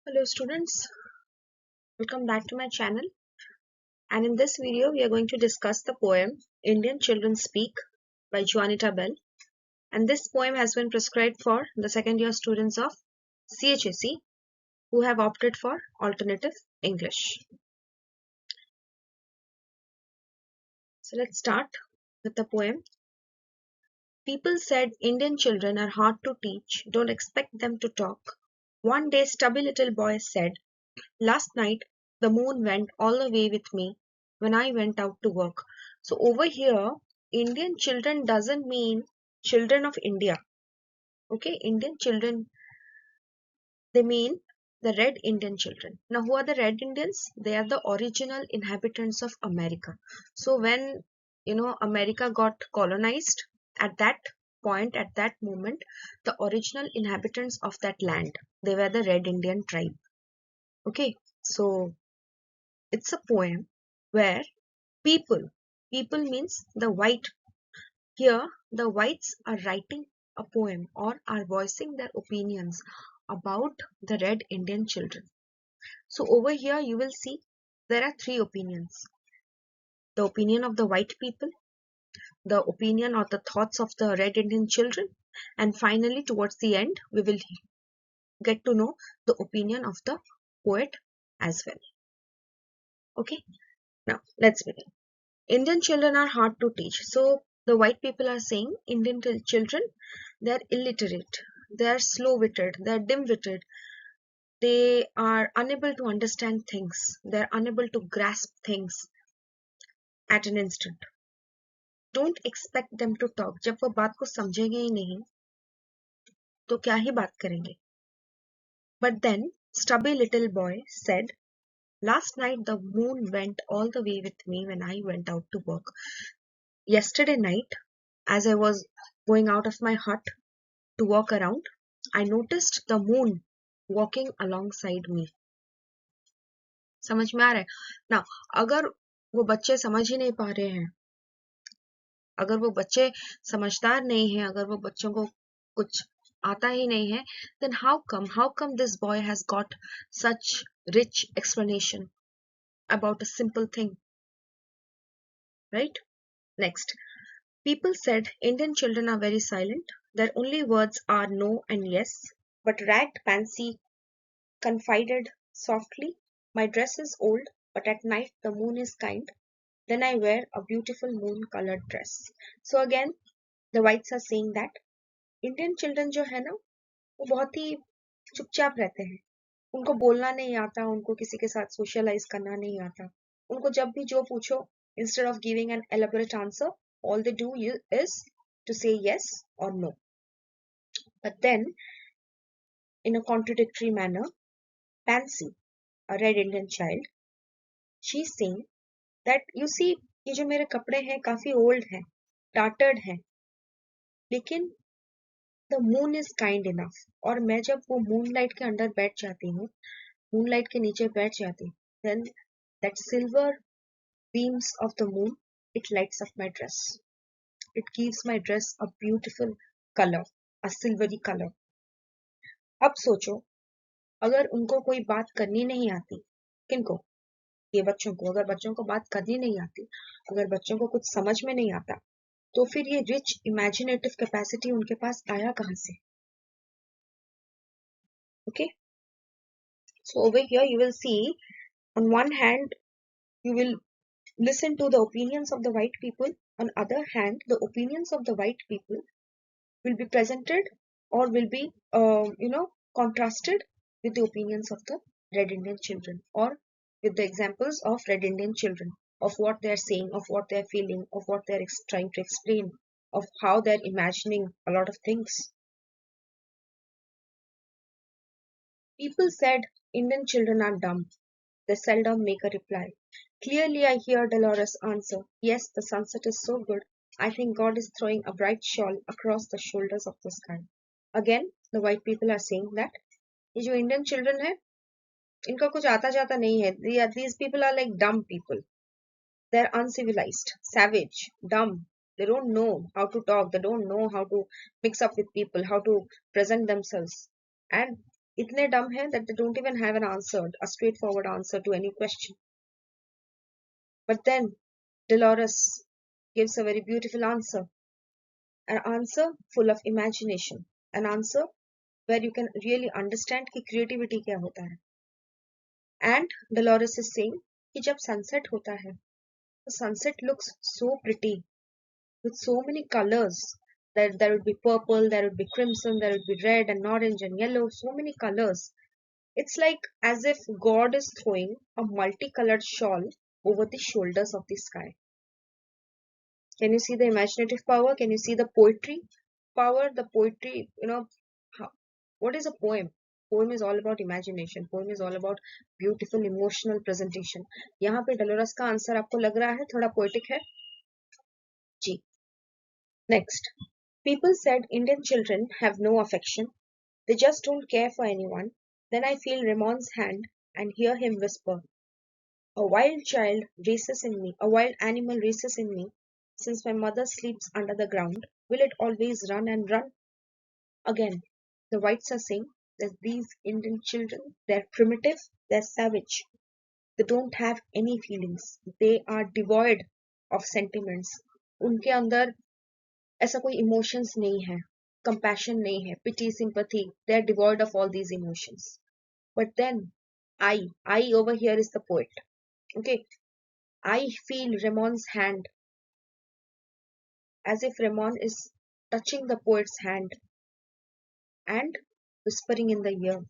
Hello students, welcome back to my channel, and in this video we are going to discuss the poem Indian Children Speak by Juanita, and this poem has been prescribed for the second year students of CHSE who have opted for alternative English. So let's start with the poem. People said Indian children are hard to teach, don't expect them to talk. One day stubby little boy said, last night the moon went all the way with me when I went out to work. So over here, Indian children doesn't mean children of India. Okay, Indian children, they mean the red Indian children. Now, who are the red Indians? They are the original inhabitants of America. So when America got colonized, at that point, at that moment, the original inhabitants of that land, they were the red Indian tribe. Okay, so it's a poem where people, people means the white. Here, the whites are writing a poem or are voicing their opinions about the red Indian children. So over here, you will see there are three opinions. The opinion of the white people, the opinion or the thoughts of the red Indian children, and finally, towards the end, we will get to know the opinion of the poet as well. Okay, now let's begin. Indian children are hard to teach. So the white people are saying Indian children, they are illiterate, they are slow-witted, they are dim-witted, they are unable to understand things, they are unable to grasp things at an instant. Don't expect them to talk. जब वो बात को समझेंगे ही नहीं, तो क्या ही बात करेंगे? But then, stubby little boy said, last night the moon went all the way with me when I went out to work. Yesterday night, as I was going out of my hut to walk around, I noticed the moon walking alongside me. समझ में आ रहा है? Now, अगर वो बच्चे समझ ही नहीं पा रहे हैं, अगर वो बच्चे समझदार नहीं हैं, अगर वो बच्चों को कुछ आता ही नहीं है, then how come this boy has got such rich explanation about a simple thing, right? Next, people said Indian children are very silent. Their only words are no and yes. But ragged Pansy confided softly, my dress is old, but at night the moon is kind. Then I wear a beautiful moon-colored dress. So again, the whites are saying that Indian children जो है ना, वो बहुत ही चुपचाप रहते हैं. उनको बोलना नहीं आता, उनको किसी के साथ socialize करना नहीं आता. उनको जब भी जो पूछो, instead of giving an elaborate answer, all they do is to say yes or no. But then, in a contradictory manner, Pansy, a red Indian child, she's saying that you see ये जो मेरे कपड़े हैं काफी old हैं, टार्टर्ड हैं, लेकिन the moon is kind enough. और मैं जब वो मूनलाइट के अंदर बैठ जाती हूँ, मूनलाइट के नीचे बैठ जाती हूँ, then that silver beams of the moon, it lights up my dress. It gives my dress a beautiful color, a silvery color. अब सोचो, अगर उनको कोई बात करनी नहीं आती, किनको? ये बच्चों को. अगर बच्चों को बात करनी नहीं आती, अगर बच्चों को कुछ समझ में नहीं आता, तो फिर ये रिच इमेजिनेटिव कैपेसिटी उनके पास आया कहां से? Okay, so over here you will see, on one hand you will listen to the opinions of the white people, on other hand the opinions of the white people will be presented or will be contrasted with the opinions of the red Indian children, or with the examples of red Indian children, of what they are saying, of what they are feeling, of what they are trying to explain, of how they are imagining a lot of things. People said Indian children are dumb. They seldom make a reply. Clearly I hear Dolores answer, yes, the sunset is so good, I think God is throwing a bright shawl across the shoulders of the sky. Again, the white people are saying that ये जो Indian children है, इनका कुछ आता जाता नहीं है. These people are like dumb people. They're uncivilized, savage, dumb. They don't know how to talk. They don't know how to mix up with people, how to present themselves. And इतने dumb हैं that they don't even have a straightforward answer to any question. But then Dolores gives a very beautiful answer, an answer full of imagination, an answer where you can really understand कि creativity क्या होता है. And Dolores is saying कि जब sunset होता है, the sunset looks so pretty with so many colors. There would be purple, there would be crimson, there would be red and orange and yellow, so many colors. It's like as if God is throwing a multicolored shawl over the shoulders of the sky. Can you see the imaginative power? Can you see the poetry power? The poetry, what is a poem? Poem is all about imagination. Poem is all about beautiful emotional presentation. यहाँ पे डलोरस का answer आपको लग रहा है थोड़ा poetic है? जी. Next. People said Indian children have no affection. They just don't care for anyone. Then I feel Ramon's hand and hear him whisper, a wild child races in me, a wild animal races in me. Since my mother sleeps under the ground, will it always run and run? Again, the whites are saying that these Indian children, they're primitive, they're savage. They don't have any feelings. They are devoid of sentiments. उनके अंदर ऐसा कोई emotions नहीं है, compassion नहीं है, pity, sympathy. They're devoid of all these emotions. But then, I over here is the poet. Okay, I feel Ramon's hand as if Ramon is touching the poet's hand and whispering in the ear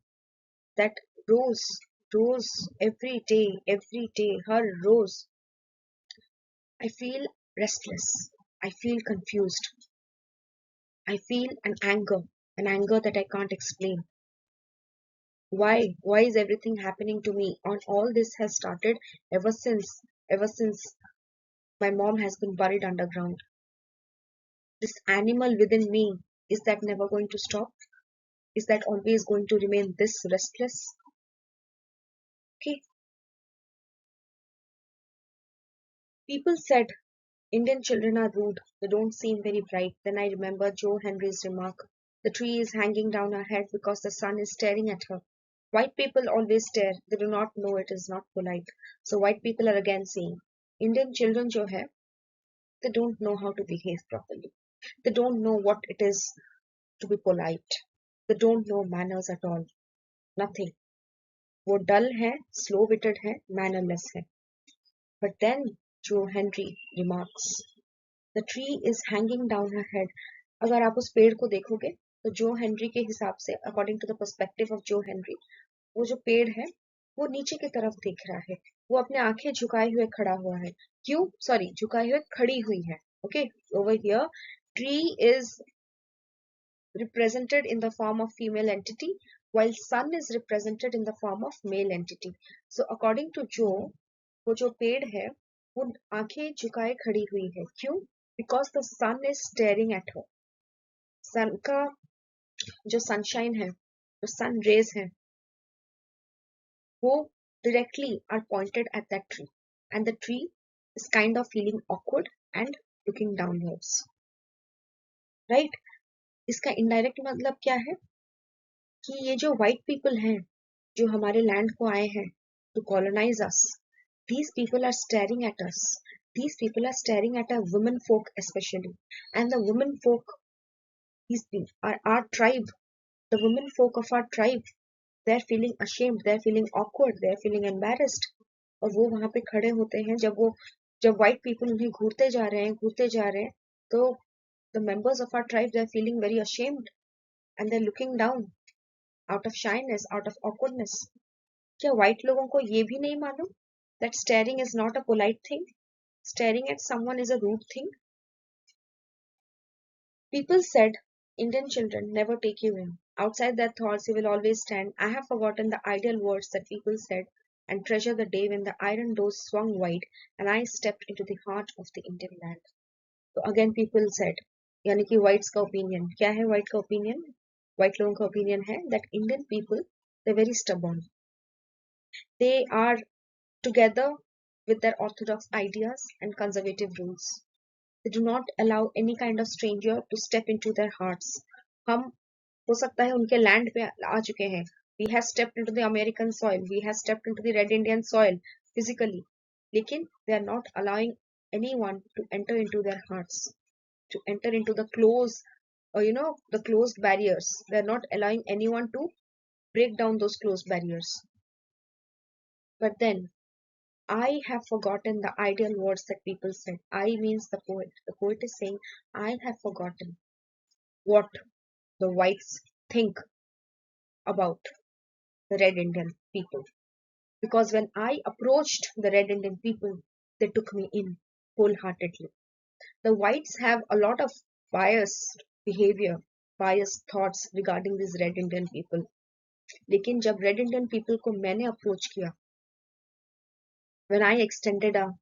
that Rose, Rose, every day, her Rose. I feel restless. I feel confused. I feel an anger that I can't explain. Why? Why is everything happening to me? And all this has started ever since my mom has been buried underground. This animal within me, is that never going to stop? Is that always going to remain this restless? Okay. People said Indian children are rude, they don't seem very bright. Then I remember Joe Henry's remark. The tree is hanging down her head because the sun is staring at her. White people always stare, they do not know it is not polite. So white people are again saying, Indian children jo hai, they don't know how to behave properly. They don't know what it is to be polite. They don't know manners at all. Nothing. वो dull है, slow-witted है, mannerless है. But then Joe Henry remarks, the tree is hanging down her head. अगर आप उस पेड़ को देखोगे तो जो हेनरी के हिसाब से according to the perspective of जो हेनरी वो जो पेड़ है वो नीचे की तरफ देख रहा है वो अपने आंखें झुकाए हुए खड़ा हुआ है क्यों सॉरी झुकाए हुए खड़ी हुई है okay over here tree is represented in the form of female entity while sun is represented in the form of male entity so according to Joe वो जो पेड़ है वो आंखें झुकाए खड़ी हुई है क्यों because the sun is staring at her सन का जो सनशाइन है जो सन रेज है वो directly are pointed at that tree and the tree is kind of feeling awkward and looking downwards right इसका इनडायरेक्ट मतलब क्या है कि ये जो white people हैं जो हमारे लैंड को आए हैं to colonize us these people are staring at us these people are staring at our women folk especially and the women folk our tribe the women folk of our tribe they're feeling ashamed they're feeling awkward they're feeling embarrassed और वो वहां पे खड़े होते हैं जब white people उन्हें घूरते जा रहे हैं तो the members of our tribe they're feeling very ashamed and they're looking down out of shyness out of awkwardness क्या white लोगों को ये भी नहीं मालूम that staring is not a polite thing staring at someone is a rude thing people said Indian children never take you in. Outside their thoughts, you will always stand. I have forgotten the ideal words that people said and treasure the day when the iron doors swung wide and I stepped into the heart of the Indian land. So again people said, यानी कि whites का opinion. क्या है white का opinion? White लोगों का opinion है that Indian people, they're very stubborn. They are together with their orthodox ideas and conservative rules. They do not allow any kind of stranger to step into their hearts. हम हो सकता है उनके land पे आ चुके हैं We have stepped into the American soil. We have stepped into the Red Indian soil physically. Lekin they are not allowing anyone to enter into their hearts, to enter into the the closed barriers. They are not allowing anyone to break down those closed barriers. But then I have forgotten the ideal words that people said. I means the poet. The poet is saying, I have forgotten what the whites think about the Red Indian people. Because when I approached the Red Indian people, they took me in wholeheartedly. The whites have a lot of biased behavior, biased thoughts regarding these Red Indian people. लेकिन जब Red Indian people को मैंने approach किया, when I extended a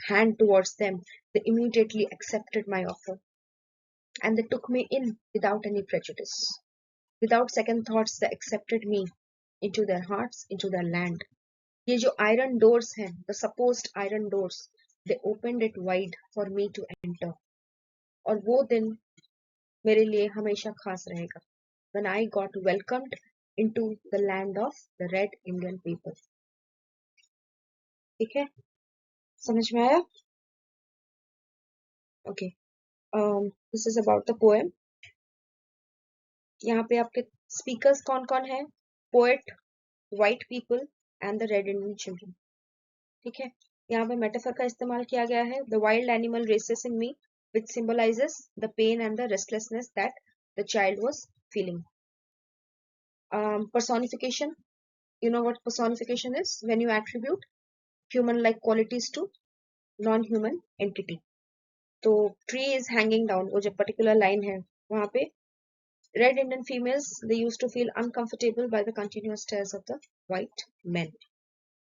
hand towards them, they immediately accepted my offer and they took me in without any prejudice. Without second thoughts, they accepted me into their hearts, into their land. ये जो iron doors हैं, the supposed iron doors, they opened it wide for me to enter. और वो दिन मेरे लिए हमेशा खास रहेगा. When I got welcomed into the land of the Red Indian people. ठीक है? समझ में आया? Okay. This is about the poem. यहाँ पे आपके speakers कौन-कौन है? Poet, white people and the Red Indian children. ठीक है? यहाँ पे metaphor का इस्तेमाल किया गया है. The wild animal races in me, which symbolizes the pain and the restlessness that the child was feeling. Personification. You know what personification is? When you attribute human-like qualities to non-human entity. तो tree is hanging down, वो जो particular line है वहाँ पे Red Indian females, they used to feel uncomfortable by the continuous stares of the white men.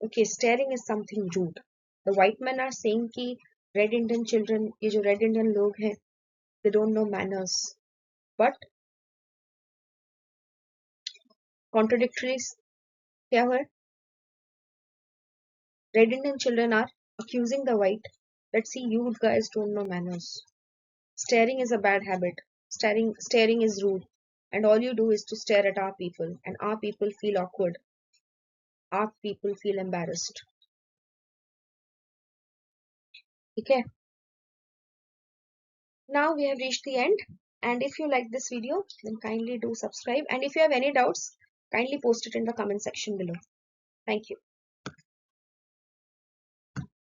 Okay, staring is something rude. The white men are saying कि Red Indian children, ये जो Red Indian लोग हैं, they don't know manners. But contradictories क्या हुआ? Red Indian children are accusing the white that see you guys don't know manners. Staring is a bad habit. Staring is rude. And all you do is to stare at our people. And our people feel awkward. Our people feel embarrassed. Okay. Now we have reached the end. And if you like this video, then kindly do subscribe. And if you have any doubts, kindly post it in the comment section below. Thank you.